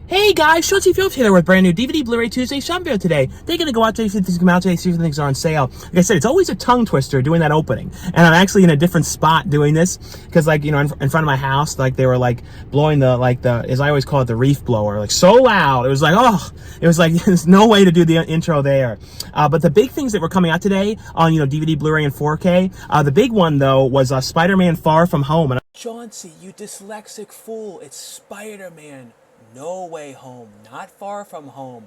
Hey guys, Schultzy Phillips here with brand new DVD Blu-ray Tuesday shop video today. They're gonna go out today, see if things come out today, see if things are on sale. Like I said, it's always a tongue twister doing that opening. And I'm actually in a different spot doing this because, like, you know, in front of my house, like, they were like blowing the, as I always call it, the reef blower, like so loud. It was like, oh, it was like, there's no way to do the intro there. But the big things that were coming out today on, you know, DVD, Blu-ray, and 4K, the big one though was Spider-Man Far From Home. And Chauncey, you dyslexic fool, it's Spider-Man No Way Home, not Far From Home.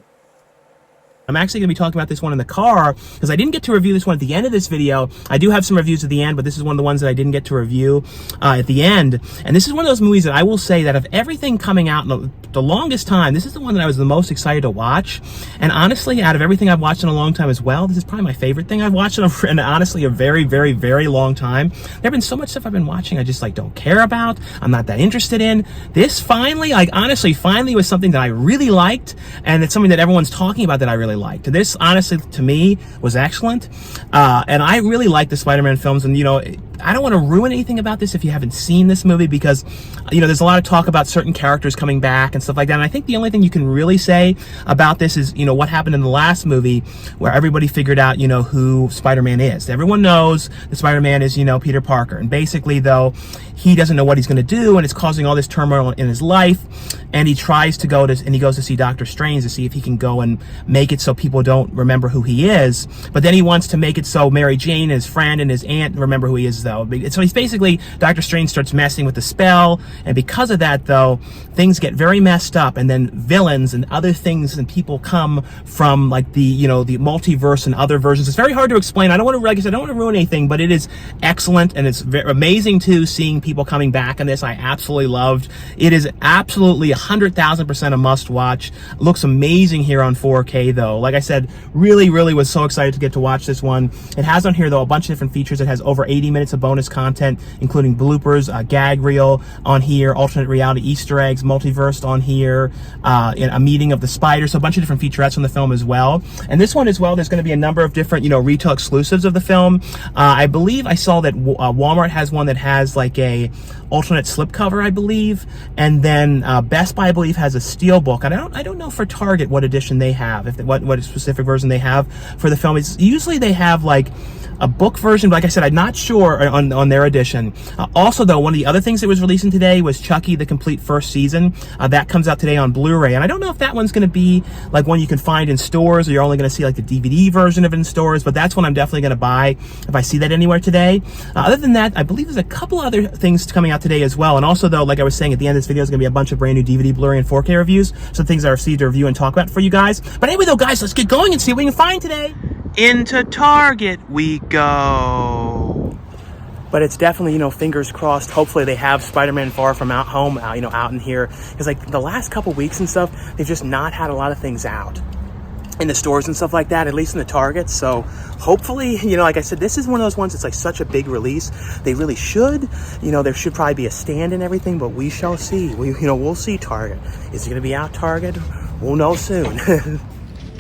I'm actually going to be talking about this one in the car because I didn't get to review this one at the end of this video. I do have some reviews at the end, but this is one of the ones that I didn't get to review at the end. And this is one of those movies that I will say that of everything coming out in the longest time, this is the one that I was the most excited to watch. And honestly, out of everything I've watched in a long time as well, this is probably my favorite thing I've watched in honestly a very, very, very long time. There have been so much stuff I've been watching I just like don't care about. I'm not that interested in. This finally, like honestly, finally was something that I really liked, and it's something that everyone's talking about that I really liked. This, honestly, to me, was excellent. And I really like the Spider-Man films. And, you know, I don't want to ruin anything about this if you haven't seen this movie because, you know, there's a lot of talk about certain characters coming back and stuff like that. And I think the only thing you can really say about this is, you know, what happened in the last movie where everybody figured out, you know, who Spider-Man is. Everyone knows that Spider-Man is, you know, Peter Parker. And basically, though, he doesn't know what he's going to do, and it's causing all this turmoil in his life. And he tries to go to, and he goes to see Dr. Strange to see if he can go and make it so people don't remember who he is. But then he wants to make it so Mary Jane, his friend, and his aunt remember who he is, though. So he's basically, Dr. Strange starts messing with the spell, and because of that, though, things get very messed up, and then villains and other things and people come from, like, the, you know, the multiverse and other versions. It's very hard to explain. I don't want to, like I said, I don't want to ruin anything, but it is excellent, and it's amazing, too, seeing people coming back in this. I absolutely loved. It is absolutely 100,000% a must-watch. Looks amazing here on 4K, though. Like I said, really, really was so excited to get to watch this one. It has on here, though, a bunch of different features. It has over 80 minutes of bonus content, including bloopers, a gag reel on here, alternate reality Easter eggs, multiverse on here, a meeting of the spider, so a bunch of different featurettes from the film as well. And this one as well, there's going to be a number of different, you know, retail exclusives of the film. I believe I saw that Walmart has one that has like a alternate slipcover, I believe, and then Best Buy, I believe, has a steelbook. And I don't know for Target what edition they have, if what specific version they have for the film. It's usually they have like a book version, but like I said, I'm not sure on their edition. Also, though, one of the other things that was releasing today was Chucky, the complete first season. That comes out today on Blu-ray, and I don't know if that one's going to be like one you can find in stores, or you're only going to see like the DVD version of it in stores, but that's one I'm definitely going to buy if I see that anywhere today. Other than that, I believe there's a couple other things coming out today as well, and also, though, like I was saying, at the end of this video is going to be a bunch of brand new DVD, Blu-ray, and 4K reviews, some things I received to review and talk about for you guys. But anyway, though, guys, let's get going and see what we can find today. Into Target we go. But it's definitely, you know, fingers crossed. Hopefully they have Spider-Man Far From Home out, you know, out in here. Because, like, the last couple weeks and stuff, they've just not had a lot of things out in the stores and stuff like that, at least in the Target. So hopefully, you know, like I said, this is one of those ones that's like such a big release. They really should, you know, there should probably be a stand and everything, but we shall see. We'll see, Target. Is it going to be out, Target? We'll know soon.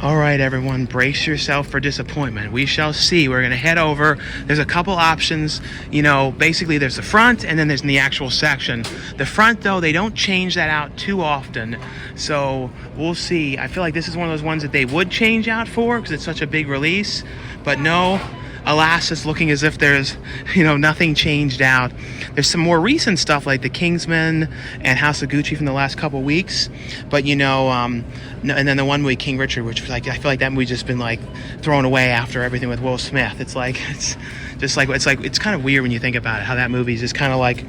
All right, everyone, brace yourself for disappointment. We shall see. We're going to head over. There's a couple options. You know, basically there's the front and then there's the actual section. The front, though, they don't change that out too often. So we'll see. I feel like this is one of those ones that they would change out for because it's such a big release. But no, alas, it's looking as if there's, you know, nothing changed out. There's some more recent stuff like the Kingsman and House of Gucci from the last couple weeks. But, you know, and then the one movie, King Richard, which, like, I feel like that movie's just been like thrown away after everything with Will Smith. It's kind of weird when you think about it, how that movie's just kind of like,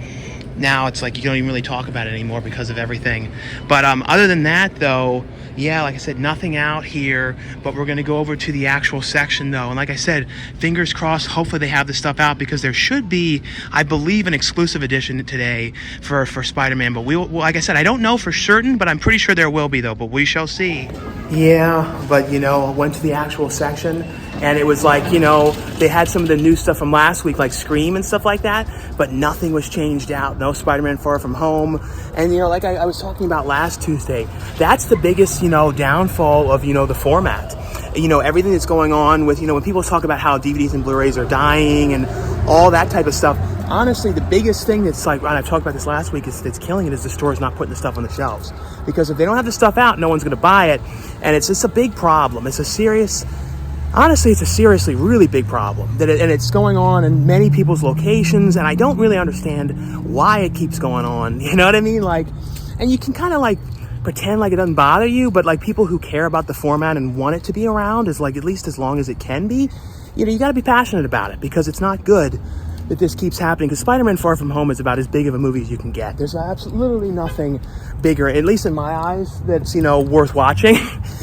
now it's like you don't even really talk about it anymore because of everything. But other than that, though, yeah, like I said, nothing out here, but we're going to go over to the actual section, though. And like I said, fingers crossed, hopefully they have this stuff out, because there should be, I believe, an exclusive edition today for Spider-Man. But well, like I said, I don't know for certain, but I'm pretty sure there will be, though. But we shall see. Yeah, but, you know, I went to the actual section, and it was like, you know, they had some of the new stuff from last week, like Scream and stuff like that, but nothing was changed out. No Spider-Man Far From Home. And, you know, like I was talking about last Tuesday, that's the biggest, you know, downfall of, you know, the format. You know, everything that's going on with, you know, when people talk about how DVDs and Blu-rays are dying and all that type of stuff, honestly, the biggest thing that's like, and I talked about this last week, is that's killing it is the stores not putting the stuff on the shelves. Because if they don't have the stuff out, no one's going to buy it. And it's just a big problem. It's a serious, honestly, it's a seriously really big problem. And it's going on in many people's locations. And I don't really understand why it keeps going on. You know what I mean? Like, and you can kind of like pretend like it doesn't bother you, but like people who care about the format and want it to be around is like at least as long as it can be. You know, you got to be passionate about it because it's not good that this keeps happening, because Spider-Man Far From Home is about as big of a movie as you can get. There's absolutely nothing bigger, at least in my eyes, that's, you know, worth watching,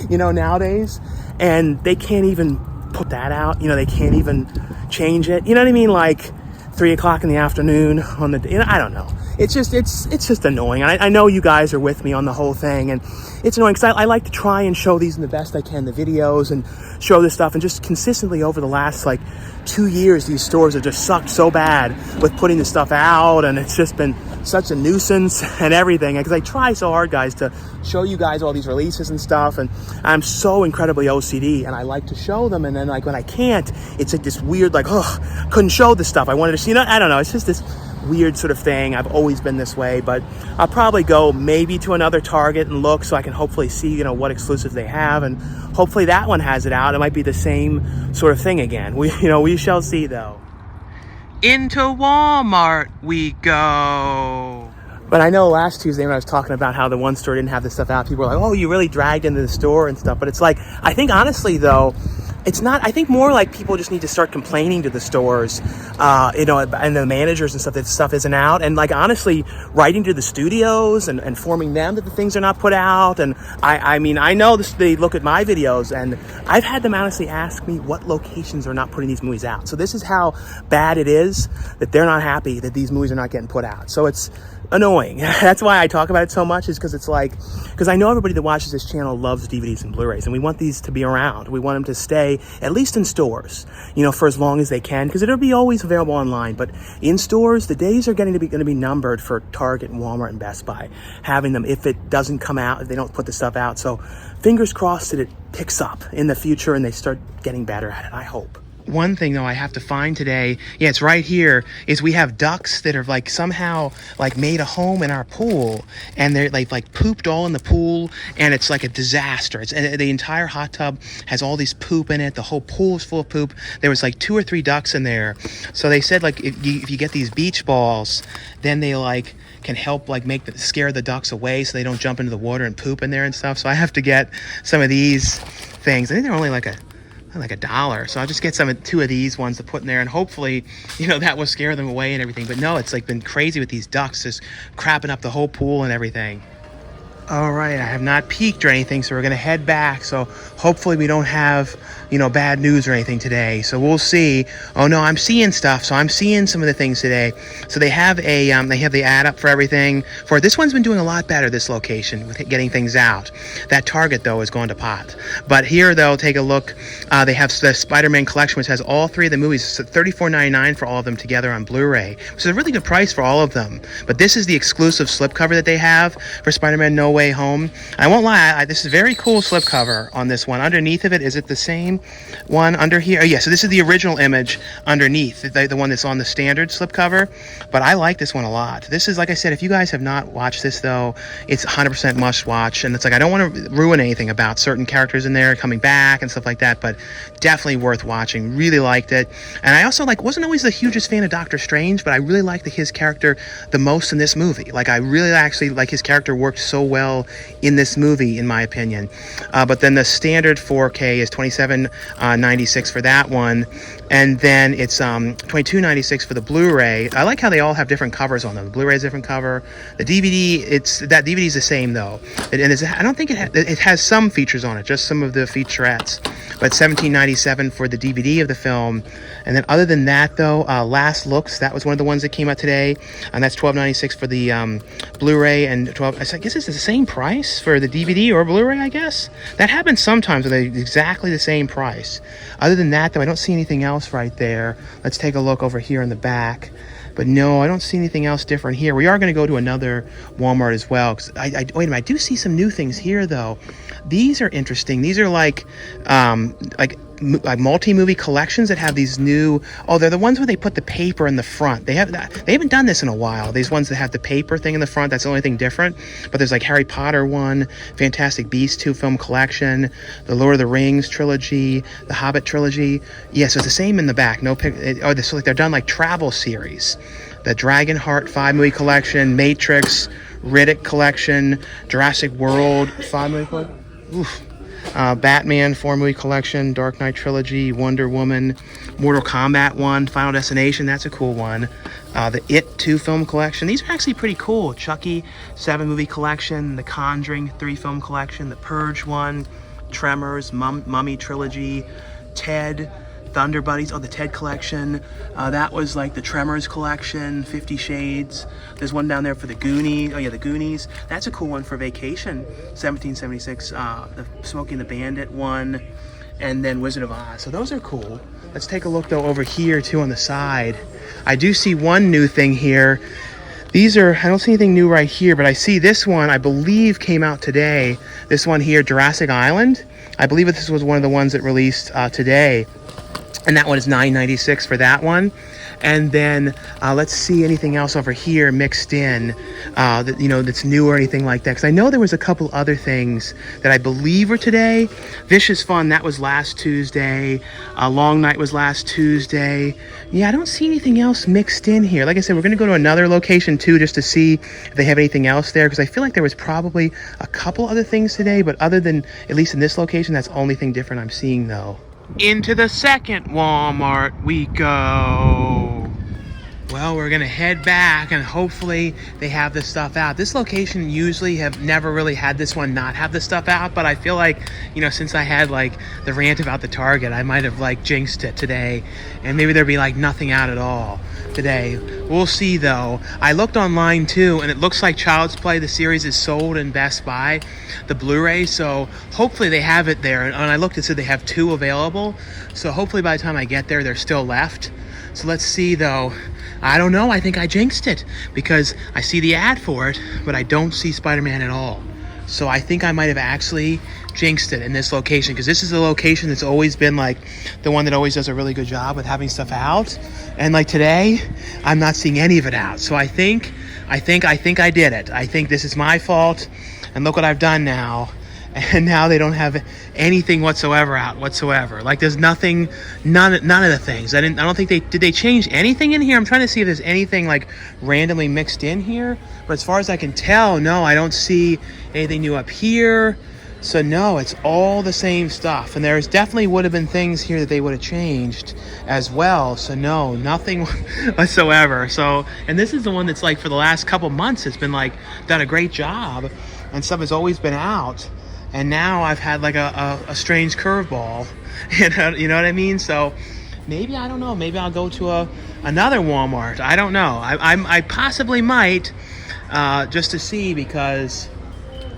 you know, nowadays. And they can't even put that out. You know, they can't even change it. You know what I mean? Like 3 o'clock in the afternoon on the, you know, I don't know. It's just annoying. I know you guys are with me on the whole thing, and it's annoying because I like to try and show these in the best I can, the videos, and show this stuff. And just consistently over the last like 2 years, these stores have just sucked so bad with putting the stuff out, and it's just been such a nuisance and everything. Because I try so hard, guys, to show you guys all these releases and stuff, and I'm so incredibly OCD, and I like to show them, and then like when I can't, it's like this weird like, oh, couldn't show the stuff I wanted to see. You know, I don't know. It's just this weird sort of thing. I've always been this way, but I'll probably go maybe to another Target and look so I can hopefully see, you know, what exclusives they have, and hopefully that one has it out. It might be the same sort of thing again. We shall see though. Into Walmart we go. But I know last Tuesday when I was talking about how the one store didn't have this stuff out, people were like, oh, you really dragged into the store and stuff. But it's like, I think honestly though, it's not, I think more like people just need to start complaining to the stores, you know, and the managers and stuff that stuff isn't out. And like, honestly, writing to the studios and informing them that the things are not put out. And I mean, I know this, they look at my videos, and I've had them honestly ask me what locations are not putting these movies out. So this is how bad it is that they're not happy that these movies are not getting put out. So it's annoying. That's why I talk about it so much, is because it's like, because I know everybody that watches this channel loves DVDs and Blu-rays, and we want these to be around. We want them to stay at least in stores, you know, for as long as they can, because it'll be always available online. But in stores, the days are going to be numbered for Target and Walmart and Best Buy having them if it doesn't come out, if they don't put the stuff out. So fingers crossed that it picks up in the future and they start getting better at it, I hope. One thing though I have to find today, yeah, it's right here, is we have ducks that are like somehow like made a home in our pool, and they're like pooped all in the pool, and it's like a disaster. And the entire hot tub has all these poop in it. The whole pool is full of poop. There was like 2 or 3 ducks in there. So they said like if you get these beach balls, then they like can help like scare the ducks away so they don't jump into the water and poop in there and stuff. So I have to get some of these things. I think they're only like $1, so I'll just get 2 of these ones to put in there, and hopefully, you know, that will scare them away and everything. But no, it's like been crazy with these ducks just crapping up the whole pool and everything. All right, I have not peeked or anything, so we're gonna head back. So hopefully we don't have, you know, bad news or anything today. So we'll see. Oh no, I'm seeing stuff. So I'm seeing some of the things today. So they have the ad up for everything. For this one's been doing a lot better, this location, with getting things out. That Target though has gone to pot. But here though, take a look. They have the Spider-Man collection, which has all 3 of the movies. So $34.99 for all of them together on Blu-ray, which is a really good price for all of them. But this is the exclusive slipcover that they have for Spider-Man No Way Home. I won't lie, this is a very cool slipcover on this one. Underneath of it, is it the same one under here? Oh yeah, so this is the original image underneath, the one that's on the standard slipcover. But I like this one a lot. This is, like I said, if you guys have not watched this though, it's 100% must watch. And it's like, I don't want to ruin anything about certain characters in there coming back and stuff like that, but definitely worth watching. Really liked it. And I also wasn't always the hugest fan of Doctor Strange, but I really liked his character the most in this movie. Like, I really actually like his character worked so well in this movie, in my opinion. But then the standard 4K is $27.96 for that one, and then it's $22.96 for the Blu-ray. I like how they all have different covers on them. The Blu-ray is a different cover. The DVD, that DVD is the same though, and I don't think it has some features on it, just some of the featurettes. But $17.97 for the DVD of the film. And then other than that though, Last Looks, that was one of the ones that came out today, and that's $12.96 for the Blu-ray, and I guess it's the same price for the DVD or Blu-ray, I guess. That happens sometimes where they're exactly the same price. Other than that though, I don't see anything else right there. Let's take a look over here in the back. But no, I don't see anything else different here. We are going to go to another Walmart as well. Cause wait a minute, I do see some new things here though. These are interesting. These are like multi-movie collections that have these new, oh, they're the ones where they put the paper in the front. They haven't done this in a while. These ones that have the paper thing in the front, that's the only thing different. But there's like Harry Potter one, Fantastic Beasts 2 film collection, the Lord of the Rings trilogy, the Hobbit trilogy. Yeah, so it's the same in the back. No pic. Oh, so like they're done like travel series. The Dragonheart 5-movie collection, Matrix, Riddick collection, Jurassic World 5-movie collection. Oof. Batman 4-movie collection, Dark Knight trilogy, Wonder Woman, Mortal Kombat 1, Final Destination, that's a cool one. The It 2 film collection, these are actually pretty cool. Chucky 7-movie collection, The Conjuring 3 film collection, The Purge 1, Tremors, Mummy trilogy, Ted, Thunder Buddies, oh, the Ted collection. That was like the Tremors collection, 50 Shades. There's one down there for the Goonies. Oh yeah, the Goonies. That's a cool one for vacation. 1776, the Smokey and the Bandit one. And then Wizard of Oz. So those are cool. Let's take a look though over here too on the side. I do see one new thing here. These are, I don't see anything new right here, but I see this one, I believe came out today. This one here, Jurassic Island. I believe that this was one of the ones that released today. And that one is $9.96 for that one. And then let's see anything else over here mixed in that, you know, that's new or anything like that. Because I know there was a couple other things that I believe were today. Vicious Fun, that was last Tuesday. Long Night was last Tuesday. Yeah, I don't see anything else mixed in here. Like I said, we're going to go to another location too just to see if they have anything else there. Because I feel like there was probably a couple other things today. But other than, at least in this location, that's the only thing different I'm seeing though. Into the second Walmart we go. Well, we're gonna head back and hopefully they have this stuff out. This location usually have never really had this one not have the stuff out, but I feel like, you know, since I had like the rant about the Target, I might have like jinxed it today, and maybe there'd be like nothing out at all today. We'll see though. I looked online too, and it looks like Child's Play, the series, is sold in Best Buy, the Blu-ray, so hopefully they have it there. And I looked and said they have 2 available, so hopefully by the time I get there, they're still left. So let's see though. I don't know, I think I jinxed it because I see the ad for it, but I don't see Spider-Man at all. So I think I might have actually jinxed it in this location, because this is a location that's always been like the one that always does a really good job with having stuff out. And like today, I'm not seeing any of it out. So I think I did it. I think this is my fault. And look what I've done now. And now they don't have anything whatsoever out whatsoever. Like there's nothing, none of the things. I don't think did they change anything in here? I'm trying to see if there's anything like randomly mixed in here. But as far as I can tell, no, I don't see anything new up here. So no, it's all the same stuff. And there's definitely would have been things here that they would have changed as well. So no, nothing whatsoever. So, and this is the one that's like for the last couple months, it's been like done a great job and stuff has always been out. And now I've had like a strange curveball, you know what I mean? So maybe, I don't know, maybe I'll go to another Walmart. I don't know. I possibly might, just to see, because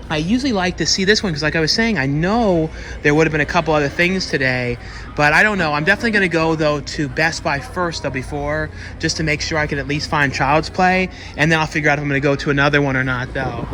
I usually like to see this one, because like I was saying, I know there would have been a couple other things today, but I don't know. I'm definitely going to go, though, to Best Buy first, though, before, just to make sure I can at least find Child's Play, and then I'll figure out if I'm going to go to another one or not, though.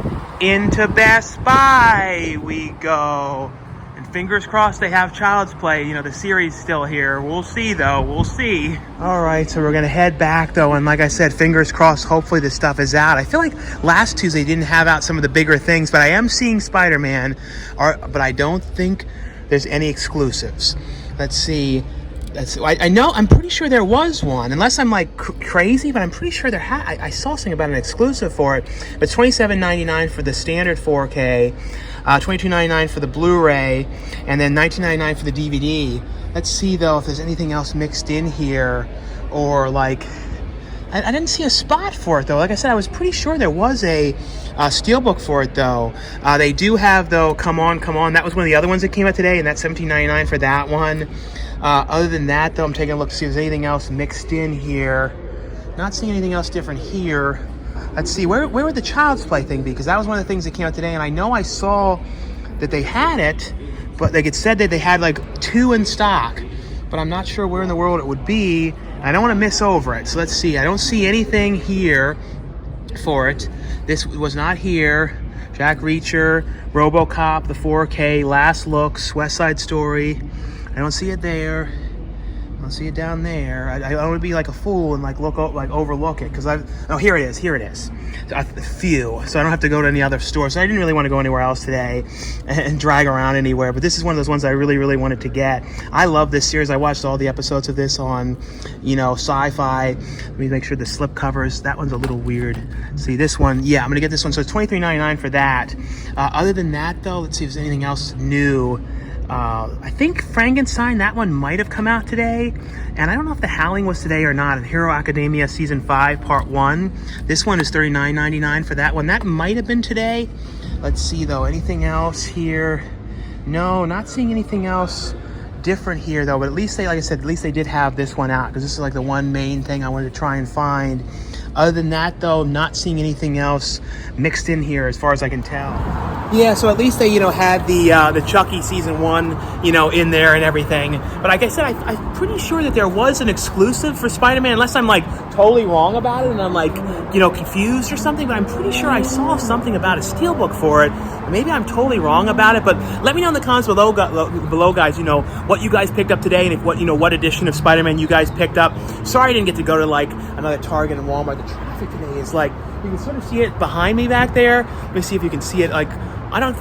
Into Best Buy we go. And fingers crossed they have Child's Play. You know, the series still here. We'll see, though. We'll see. All right, so we're going to head back, though. And like I said, fingers crossed, hopefully this stuff is out. I feel like last Tuesday didn't have out some of the bigger things, but I am seeing Spider-Man. But I don't think there's any exclusives. Let's see. I know, I'm pretty sure there was one, unless I'm like crazy, but I'm pretty sure there I saw something about an exclusive for it. But it's $27.99 for the standard 4K, $22.99 for the Blu-ray, and then $19.99 for the DVD. Let's see though if there's anything else mixed in here, or like, I didn't see a spot for it though. Like I said, I was pretty sure there was a steelbook for it though. They do have though, Come On, that was one of the other ones that came out today, and that's $17.99 for that one. Other than that though, I'm taking a look to see if there's anything else mixed in here. Not seeing anything else different here. Let's see, where would the Child's Play thing be? Because that was one of the things that came out today, and I know I saw that they had it, but like it said that they had like 2 in stock, but I'm not sure where in the world it would be. I don't want to miss over it. So let's see. I don't see anything here for it. This was not here. Jack Reacher, RoboCop, the 4K, Last Looks, West Side Story. I don't see it there. I don't see it down there. I don't want to be like a fool and like overlook it, because oh, here it is. Here it is. A few, so I don't have to go to any other store. So I didn't really want to go anywhere else today and drag around anywhere. But this is one of those ones I really wanted to get. I love this series. I watched all the episodes of this on, Sci-Fi. Let me make sure the slip covers. That one's a little weird. See this one? Yeah, I'm gonna get this one. So it's $23.99 for that. Other than that, though, let's see if there's anything else new. I think Frankenstein, that one might have come out today, and I don't know if The Howling was today or not. Hero Academia Season 5 Part 1, this one is $39.99 for that one. That might have been today. Let's see though, anything else here? No, not seeing anything else different here though, but at least they, like I said, at least they did have this one out, because this is like the one main thing I wanted to try and find. Other than that though, not seeing anything else mixed in here as far as I can tell. Yeah, so at least they, had the Chucky season 1, in there and everything. But like I said, I'm pretty sure that there was an exclusive for Spider-Man, unless I'm like totally wrong about it and I'm like, confused or something. But I'm pretty sure I saw something about a steelbook for it. Maybe I'm totally wrong about it. But let me know in the comments below, guys. What you guys picked up today, and if what edition of Spider-Man you guys picked up. Sorry I didn't get to go to like another Target and Walmart. The traffic today is like, you can sort of see it behind me back there. Let me see if you can see it. Like,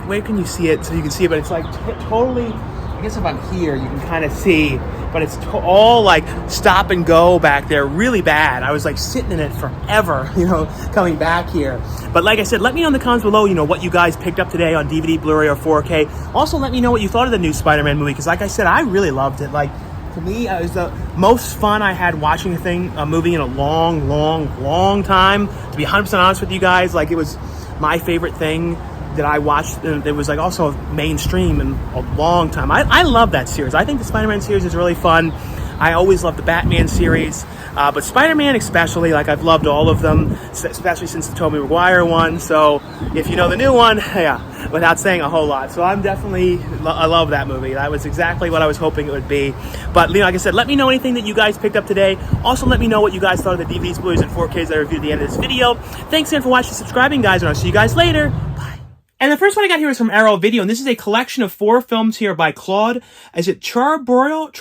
where can you see it so you can see it? But it's like totally, I guess if I'm here, you can kind of see, but it's all like stop and go back there really bad. I was like sitting in it forever, coming back here. But like I said, let me know in the comments below, what you guys picked up today on DVD, Blu-ray, or 4K. Also, let me know what you thought of the new Spider-Man movie, because like I said, I really loved it. Like, to me, it was the most fun I had watching a movie in a long time. To be 100% honest with you guys, like, it was my favorite thing that I watched. It was like also mainstream in a long time. I love that series. I think the Spider-Man series is really fun. I always loved the Batman series, but Spider-Man especially, like, I've loved all of them, especially since the Tomei Maguire one. So if you know the new one, yeah, without saying a whole lot. So I'm definitely, I love that movie. That was exactly what I was hoping it would be. But like I said, let me know anything that you guys picked up today. Also, let me know what you guys thought of the DVDs, Blu-rays, and 4Ks that I reviewed at the end of this video. Thanks again for watching and subscribing, guys, and I'll see you guys later. Bye. And the first one I got here is from Arrow Video, and this is a collection of 4 films here by Claude. Is it Charbroil?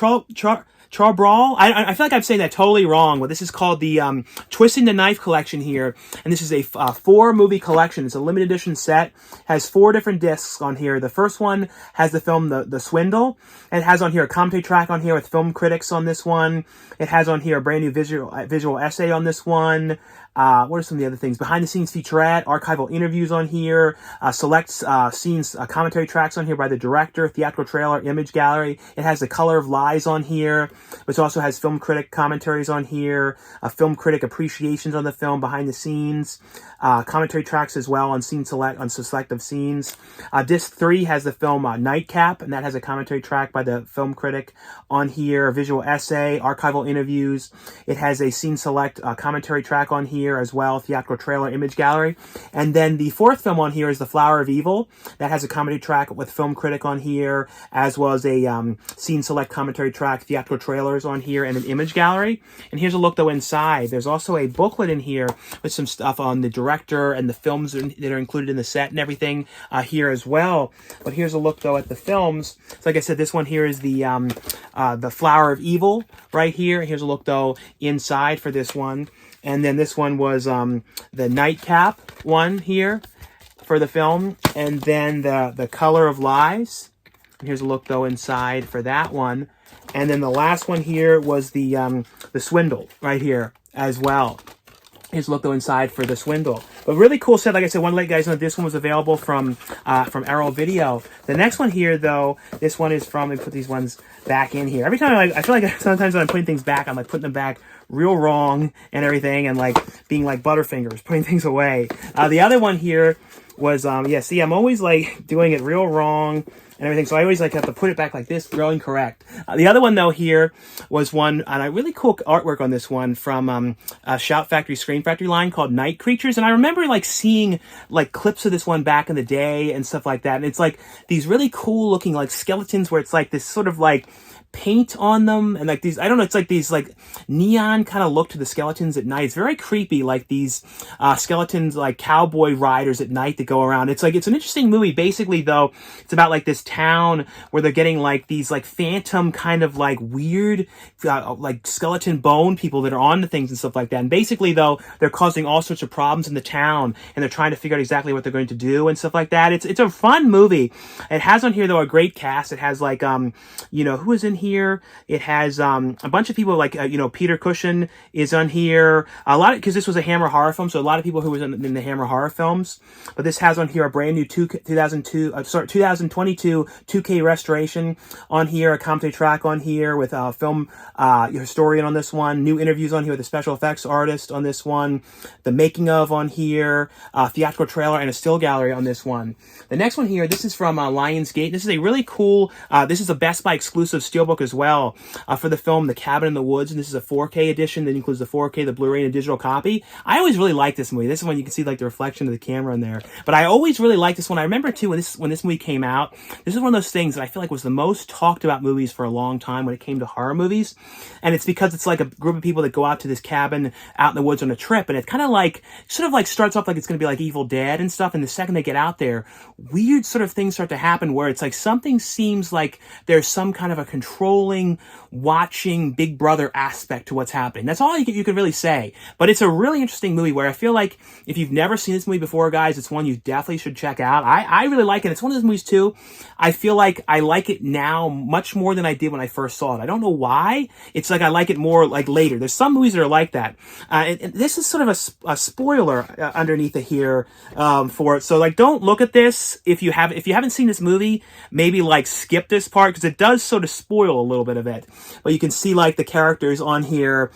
Charbroil? I feel like I'm saying that totally wrong, but this is called the Twisting the Knife collection here. And this is a 4-movie collection. It's a limited edition set. Has 4 different discs on here. The first one has the film The Swindle. And it has on here a commentary track on here with film critics on this one. It has on here a brand new visual essay on this one. What are some of the other things? Behind the scenes featurette, archival interviews on here, select scenes, commentary tracks on here by the director, theatrical trailer, image gallery. It has The Color of Lies on here, which also has film critic commentaries on here, film critic appreciations on the film, behind the scenes, commentary tracks as well on selective scenes. Disc 3 has the film Nightcap, and that has a commentary track by the film critic on here, a visual essay, archival interviews. It has a scene select commentary track on here as well, theatrical trailer, image gallery. And then the 4th film on here is The Flower of Evil. That has a comedy track with film critic on here, as well as a scene select commentary track, theatrical trailers on here, and an image gallery. And here's a look though inside. There's also a booklet in here with some stuff on the director and the films that are included in the set and everything here as well. But here's a look though at the films. So like I said, this one here is the Flower of Evil right here. Here's a look though inside for this one. And then this one was the Nightcap one here for the film. And then the Color of Lies. And here's a look, though, inside for that one. And then the last one here was the Swindle right here as well. Here's a look, though, inside for the Swindle. But really cool set. Like I said, want to let you guys know this one was available from Arrow Video. The next one here, though, this one is from, let me put these ones back in here. Every time I feel like sometimes when I'm putting things back, I'm like putting them back real wrong and everything, and like being like Butterfingers, putting things away. The other one here was, yeah, see, I'm always like doing it real wrong and everything, so I always like have to put it back like this, real incorrect. The other one though here was one, and a really cool artwork on this one from Shout Factory Screen Factory line called Night Creatures, and I remember like seeing like clips of this one back in the day and stuff like that, and it's like these really cool looking like skeletons where it's like this sort of like paint on them, and like these, I don't know, it's like these like neon kind of look to the skeletons at night. It's very creepy, like these skeletons, like cowboy riders at night that go around. It's like, it's an interesting movie. Basically though, it's about like this town where they're getting like these like phantom kind of like weird like skeleton bone people that are on the things and stuff like that. And basically though, they're causing all sorts of problems in the town, and they're trying to figure out exactly what they're going to do and stuff like that. It's a fun movie. It has on here though a great cast. It has like you know, who is in here? It has a bunch of people like you know, Peter Cushing is on here. A lot, because this was a Hammer horror film, so a lot of people who was in the Hammer horror films. But this has on here a brand new 2022 2K restoration on here, a commentary track on here with a film historian on this one, new interviews on here with a special effects artist on this one, the making of on here, theatrical trailer, and a still gallery on this one. The next one here, this is from Lionsgate. This is a really cool, this is a Best Buy exclusive steelbook as well for the film The Cabin in the Woods, and this is a 4K edition that includes the 4K, the Blu-ray, and a digital copy. I always really like this movie. This is when you can see like the reflection of the camera in there. But I always really liked this one. I remember too when this movie came out, this is one of those things that I feel like was the most talked about movies for a long time when it came to horror movies. And it's because it's like a group of people that go out to this cabin out in the woods on a trip, and it kind of like, sort of like starts off like it's going to be like Evil Dead and stuff, and the second they get out there, weird sort of things start to happen where it's like something seems like there's some kind of a controlling, watching Big Brother aspect to what's happening. That's all you can really say. But it's a really interesting movie where I feel like if you've never seen this movie before, guys, it's one you definitely should check out. I really like it. It's one of those movies too. I feel like I like it now much more than I did when I first saw it. I don't know why. It's like I like it more like later. There's some movies that are like that. And this is sort of a spoiler underneath it here for it. So like, don't look at this if you haven't seen this movie. Maybe like skip this part because it does sort of spoil a little bit of it. But you can see like the characters on here,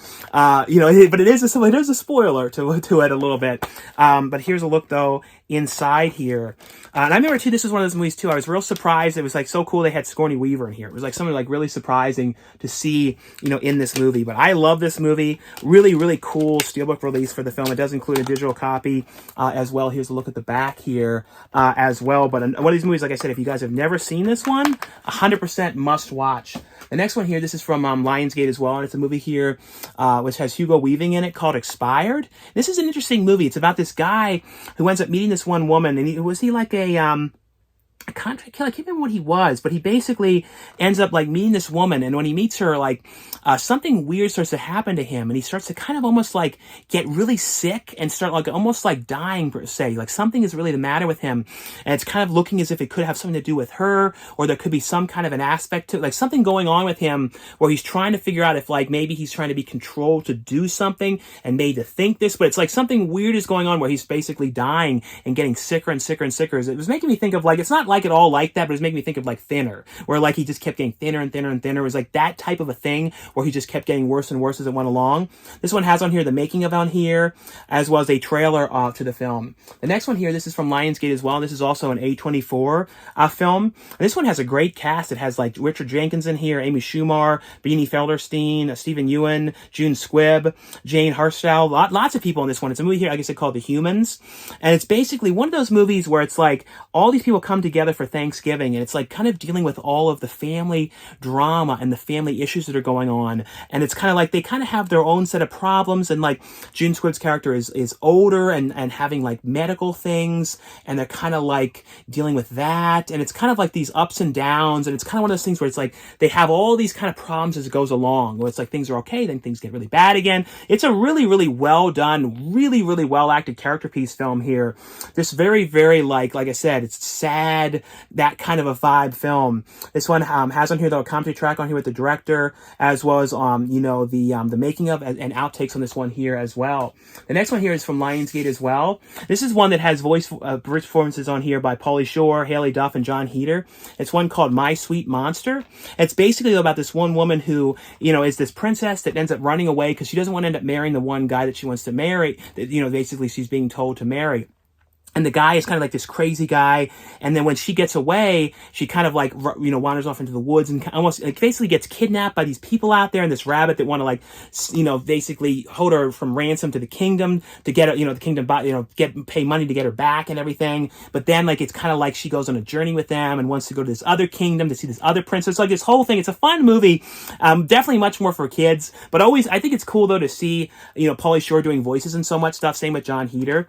you know. But it is a spoiler to it a little bit. But here's a look though inside here. And I remember too, this was one of those movies too, I was real surprised. It was like so cool they had Sigourney Weaver in here. It was like something like really surprising to see, you know, in this movie. But I love this movie. Really, really cool steelbook release for the film. It does include a digital copy as well. Here's a look at the back here as well. But one of these movies, like I said, if you guys have never seen this one, 100% must watch. The next one here, this is from Lionsgate as well, and it's a movie here which has Hugo Weaving in it called Expired. This is an interesting movie. It's about this guy who ends up meeting this one woman, and was he like a contract killer? I can't remember what he was, but he basically ends up like meeting this woman, and when he meets her, like something weird starts to happen to him, and he starts to kind of almost like get really sick and start like almost like dying per se. Like something is really the matter with him, and it's kind of looking as if it could have something to do with her, or there could be some kind of an aspect to like something going on with him where he's trying to figure out if like maybe he's trying to be controlled to do something and made to think this, but it's like something weird is going on where he's basically dying and getting sicker and sicker and sicker. It was making me think of like, it's not like at all like that, but it's making me think of like Thinner, where like he just kept getting thinner and thinner and thinner. It was like that type of a thing where he just kept getting worse and worse as it went along. This one has on here the making of on here, as well as a trailer to the film. The next one here, this is from Lionsgate as well. This is also an A24 film. And this one has a great cast. It has like Richard Jenkins in here, Amy Schumer, Beanie Feldstein, Steven Yeun, June Squibb, Jane Harstell, lots of people in this one. It's a movie here, like I said, called The Humans. And it's basically one of those movies where it's like all these people come together for Thanksgiving, and it's like kind of dealing with all of the family drama and the family issues that are going on. And it's kind of like they kind of have their own set of problems, and like June Squibb's character is older and having like medical things, and they're kind of like dealing with that, and it's kind of like these ups and downs, and it's kind of one of those things where it's like they have all these kind of problems as it goes along, where it's like things are okay, then things get really bad again. It's a really, really well done, really, really well acted character piece film here. Just very, very like I said, it's sad, that kind of a vibe film. This one has on here though a commentary track on here with the director, as well as you know, the making of and outtakes on this one here as well. The next one here is from Lionsgate as well. This is one that has voice performances on here by Pauly Shore, Haley Duff, and John Heder. It's one called My Sweet Monster. It's basically about this one woman who, you know, is this princess that ends up running away because she doesn't want to end up marrying the one guy that she wants to marry, that, you know, basically she's being told to marry. And the guy is kind of like this crazy guy. And then when she gets away, she kind of like, wanders off into the woods and almost like basically gets kidnapped by these people out there and this rabbit that want to like, basically hold her from ransom to the kingdom to get her, the kingdom, pay money to get her back and everything. But then like, it's kind of like she goes on a journey with them and wants to go to this other kingdom to see this other princess. Like this whole thing, it's a fun movie. Definitely much more for kids, but always, I think it's cool though to see, Pauly Shore doing voices and so much stuff. Same with John Heder.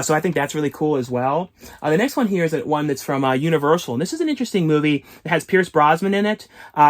So I think that's really cool as well. The next one here is one that's from Universal, and this is an interesting movie. It has Pierce Brosnan in it,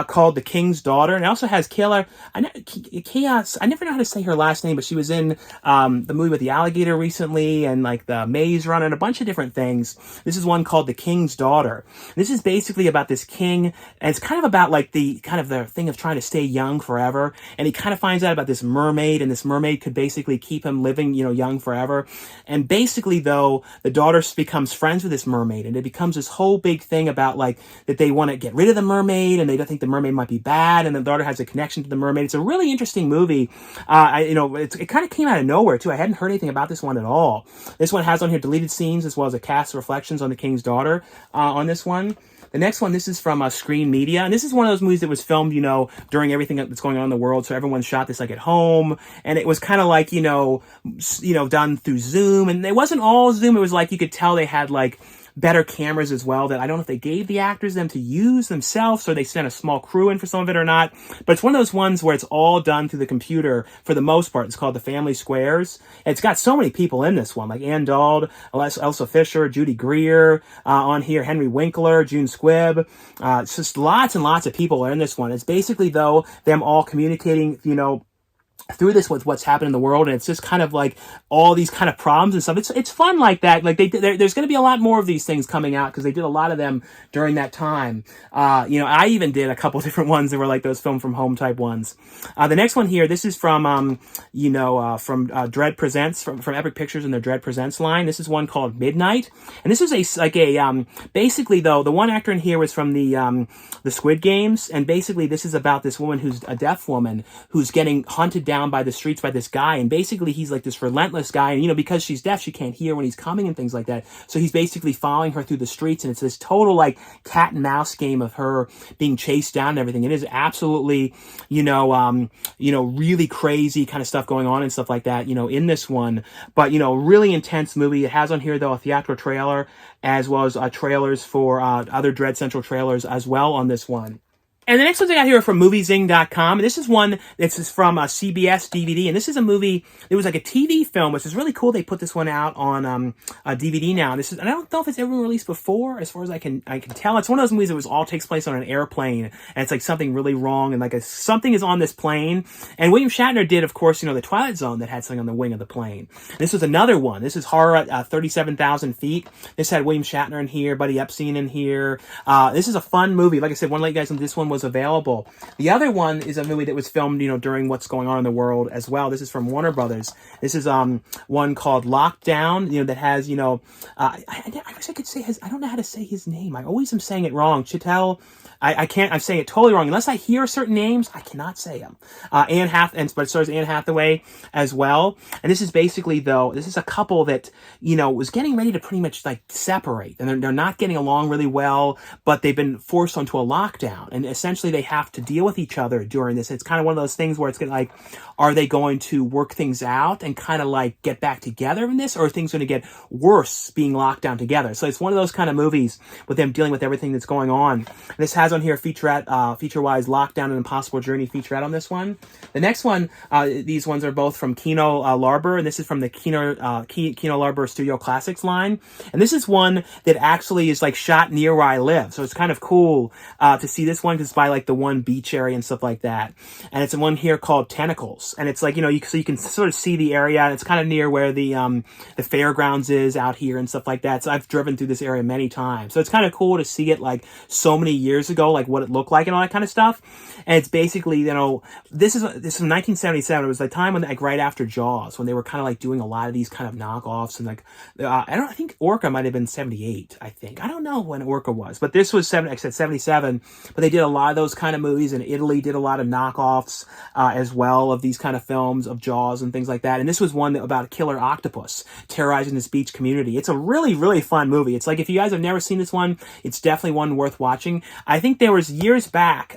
called The King's Daughter, and it also has Chaos. I never know how to say her last name, but she was in the movie with the alligator recently, and like the Maze Runner, and a bunch of different things. This is one called The King's Daughter. This is basically about this king, and it's kind of about like the thing of trying to stay young forever. And he kind of finds out about this mermaid, and this mermaid could basically keep him living, young forever. And basically, though, the daughter becomes friends with this mermaid, and it becomes this whole big thing about like that they want to get rid of the mermaid, and they don't think the mermaid might be bad, and the daughter has a connection to the mermaid. It's a really interesting movie. It kind of came out of nowhere too. I hadn't heard anything about this one at all. This one has on here deleted scenes as well as a cast of reflections on The King's Daughter on this one. The next one, this is from Screen Media, and this is one of those movies that was filmed, during everything that's going on in the world. So everyone shot this like at home, and it was kind of like, done through Zoom, and it wasn't all Zoom. It was like you could tell they had like better cameras as well that I don't know if they gave the actors them to use themselves or they sent a small crew in for some of it or not. But it's one of those ones where it's all done through the computer for the most part. It's called The Family Squares. It's got so many people in this one, like Ann Dauld, Elsa Fisher, Judy Greer on here, Henry Winkler, June Squibb. It's just lots and lots of people are in this one. It's basically, though, them all communicating, through this with what's happened in the world, and it's just kind of like all these kind of problems and stuff. It's fun like that. Like there's going to be a lot more of these things coming out because they did a lot of them during that time. I even did a couple different ones that were like those film from home type ones. The next one here, this is from Dread Presents from Epic Pictures and their Dread Presents line. This is one called Midnight, and this is basically though the one actor in here was from the Squid Games, and basically this is about this woman who's a deaf woman who's getting hunted down by the streets by this guy, and basically he's like this relentless guy, and because she's deaf she can't hear when he's coming and things like that, so he's basically following her through the streets, and it's this total like cat and mouse game of her being chased down and everything. It is absolutely really crazy kind of stuff going on and stuff like that in this one, but really intense movie. It has on here though a theatrical trailer as well as trailers for other Dread Central trailers as well on this one. And the next ones I got here are from moviezing.com. And this is one that's from CBS DVD. And this is a movie, it was like a TV film, which is really cool. They put this one out on DVD now. And I don't know if it's ever been released before, as far as I can tell. It's one of those movies that all takes place on an airplane. And it's like something really wrong. And like something is on this plane. And William Shatner did, of course, the Twilight Zone that had something on the wing of the plane. And this was another one. This is Horror at 37,000 Feet. This had William Shatner in here, Buddy Epstein in here. This is a fun movie. Like I said, one of you guys on this one was available. The other one is a movie that was filmed, during what's going on in the world as well. This is from Warner Brothers. This is one called Lockdown, that has, I wish I could say I don't know how to say his name. I always am saying it wrong. Chitel. I'm saying it totally wrong. Unless I hear certain names, I cannot say them. But it stars Anne Hathaway as well. And this is basically, though, this is a couple that, was getting ready to pretty much like separate. And they're not getting along really well, but they've been forced onto a lockdown. And essentially they have to deal with each other during this. It's kind of one of those things where it's going to like, are they going to work things out and kind of like get back together in this? Or are things going to get worse being locked down together? So it's one of those kind of movies with them dealing with everything that's going on. This has on here featurette, feature-wise, Lockdown and Impossible Journey featurette on this one. The next one, these ones are both from Kino Lorber, and this is from the Kino Lorber Studio Classics line. And this is one that actually is like shot near where I live. So it's kind of cool to see this one because it's by like the one beach area and stuff like that. And it's one here called Tentacles. And it's like, so you can sort of see the area, and it's kind of near where the fairgrounds is out here and stuff like that. So I've driven through this area many times. So it's kind of cool to see it like so many years ago, like what it looked like and all that kind of stuff. And it's basically, this is from 1977. It was the time when like right after Jaws, when they were kind of like doing a lot of these kind of knockoffs, and like I think Orca might have been 78. I don't know when Orca was, but this was 77. But they did a lot lot of those kind of movies, and Italy did a lot of knockoffs as well of these kind of films of Jaws and things like that. And this was one about a killer octopus terrorizing this beach community. It's a really, really fun movie. It's like, if you guys have never seen this one, it's definitely one worth watching. I think there was years back,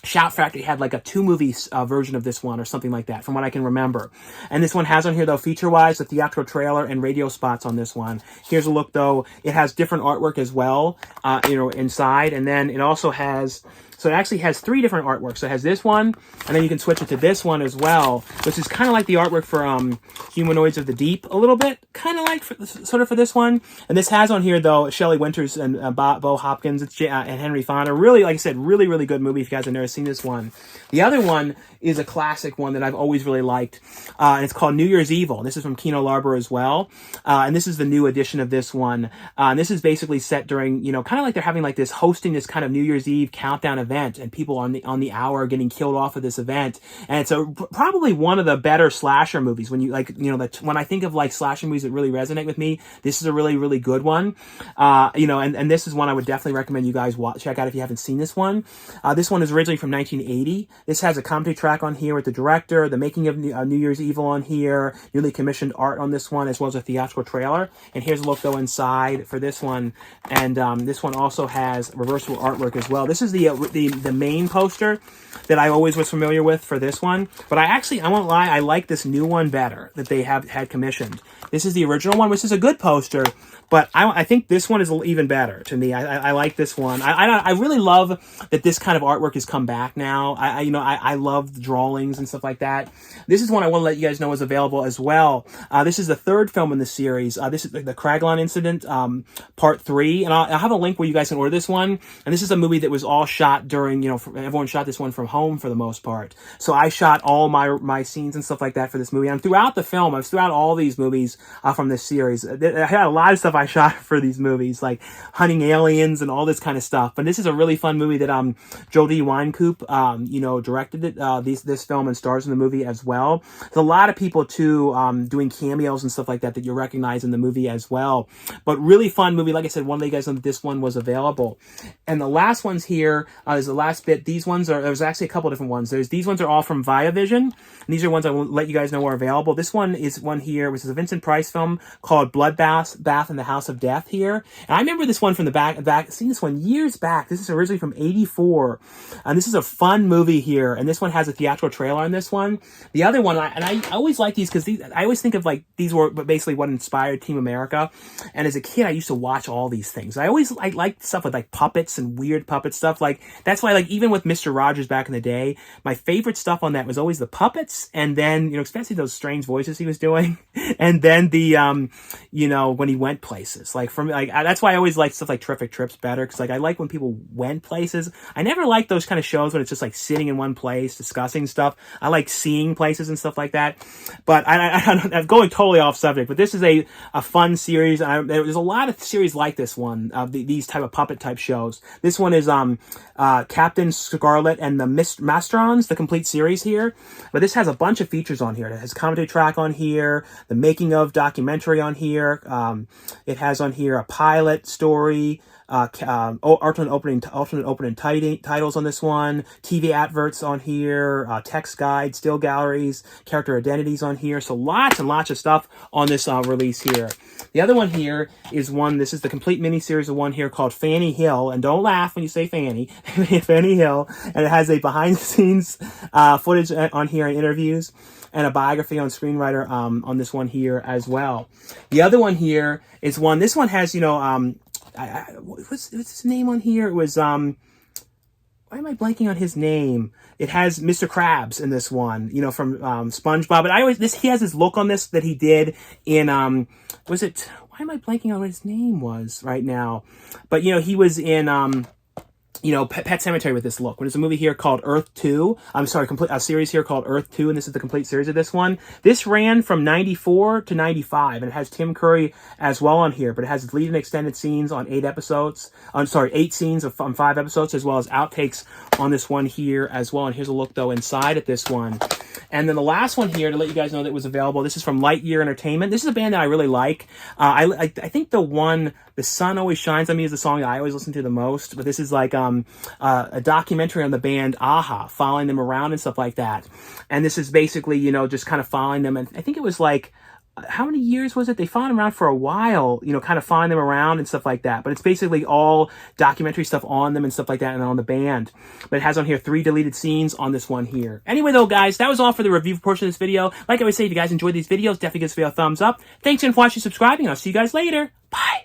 Shout Factory had like a 2-movie version of this one or something like that, from what I can remember. And this one has on here, though, feature-wise, the theatrical trailer and radio spots on this one. Here's a look, though. It has different artwork as well, inside. And then it also has... So it actually has 3 different artworks. So it has this one, and then you can switch it to this one as well, which is kind of like the artwork for Humanoids of the Deep a little bit. Kind of like, sort of for this one. And this has on here, though, Shelley Winters and Bo Hopkins and Henry Fonda. Really, like I said, really, really good movie if you guys have never seen this one. The other one is a classic one that I've always really liked, and it's called New Year's Evil. This is from Kino Lorber as well, and this is the new edition of this one. And this is basically set during, kind of like they're having like this, hosting this kind of New Year's Eve countdown event, and people on the hour are getting killed off of this event. And it's probably one of the better slasher movies. When you when I think of like slasher movies that really resonate with me, this is a really, really good one. And this is one I would definitely recommend you guys check out if you haven't seen this one. This one is originally from 1980. This has a commentary track on here with the director, the making of New Year's Evil on here, newly commissioned art on this one, as well as a theatrical trailer. And here's a look, though, inside for this one. And this one also has reversible artwork as well. This is the main poster that I always was familiar with for this one. But I won't lie, I like this new one better that they had commissioned. This is the original one, which is a good poster, but I think this one is even better to me. I like this one. I really love that this kind of artwork has come back now. I love the drawings and stuff like that. This is one I want to let you guys know is available as well. This is the 3rd film in the series. This is the Craiglon Incident, Part 3. And I'll have a link where you guys can order this one. And this is a movie that was all shot during, everyone shot this one from home for the most part. So I shot all my scenes and stuff like that for this movie. And throughout the film, throughout all these movies from this series, I had a lot of stuff I shot for these movies, like hunting aliens and all this kind of stuff. But this is a really fun movie that Jodie Whitecoop, directed it, this film, and stars in the movie as well. There's a lot of people too doing cameos and stuff like that you recognize in the movie as well. But really fun movie. Like I said, one of you guys know that this one was available. And the last ones here is the last bit. These ones there's actually a couple different ones. These ones are all from Viavision. And these are ones I will let you guys know are available. This one is one here, which is a Vincent Price film called Bloodbath in the House of Death here. And I remember this one from the back, seen this one years back. This is originally from 84. And this is a fun movie here. And this one has a theatrical trailer on this one. The other one, I always like these because I always think of like these were basically what inspired Team America. And as a kid, I used to watch all these things. I liked stuff with like puppets and weird puppet stuff. Like that's why, like, even with Mr. Rogers back in the day, my favorite stuff on that was always the puppets, and then especially those strange voices he was doing, and then the when he went places. Like for me, like that's why I always like stuff like Terrific Trips better, because like I like when people went places. I never liked those kind of shows when it's just like sitting in one place discussing stuff. I like seeing places and stuff like that. But I'm going totally off subject. But this is a fun series. There's a lot of series like this one, these type of puppet type shows. This one is Captain Scarlet and the Mastrons, the complete series here. But this has a bunch of features on here. It has commentary track on here, the making of documentary on here. It has on here a pilot story, alternate opening titles on this one, TV adverts on here, text guide, still galleries, character identities on here. So lots and lots of stuff on this release here. The other one here is this is the complete miniseries of one here called Fanny Hill. And don't laugh when you say Fanny. Fanny Hill. And it has a behind the scenes footage on here and interviews, and a biography on screenwriter on this one here as well. The other one here is this one has, what's his name on here? It was, why am I blanking on his name? It has Mr. Krabs in this one, from SpongeBob. But he has this look on this that he did in, why am I blanking on what his name was right now? But, he was in, Pet Sematary with this look. When there's a movie here called Earth 2, a series here called Earth 2, and this is the complete series of this one. This ran from 94 to 95, and it has Tim Curry as well on here, but it has lead and extended scenes on 8 scenes on 5 episodes, as well as outtakes on this one here as well. And here's a look, though, inside at this one. And then the last one here to let you guys know that was available. This is from Lightyear Entertainment. This is a band that I really like. I think the Sun Always Shines on Me is the song that I always listen to the most. But this is like a documentary on the band AHA, following them around and stuff like that. And this is basically, you know, just kind of following them. And I think it was like, how many years was it? They followed them around for a while, you know, kind of following them around and stuff like that. But it's basically all documentary stuff on them and stuff like that and on the band. But it has on here 3 deleted scenes on this one here. Anyway, though, guys, that was all for the review portion of this video. Like I always say, if you guys enjoyed these videos, definitely give this video a thumbs up. Thanks again for watching, subscribing. I'll see you guys later. Bye.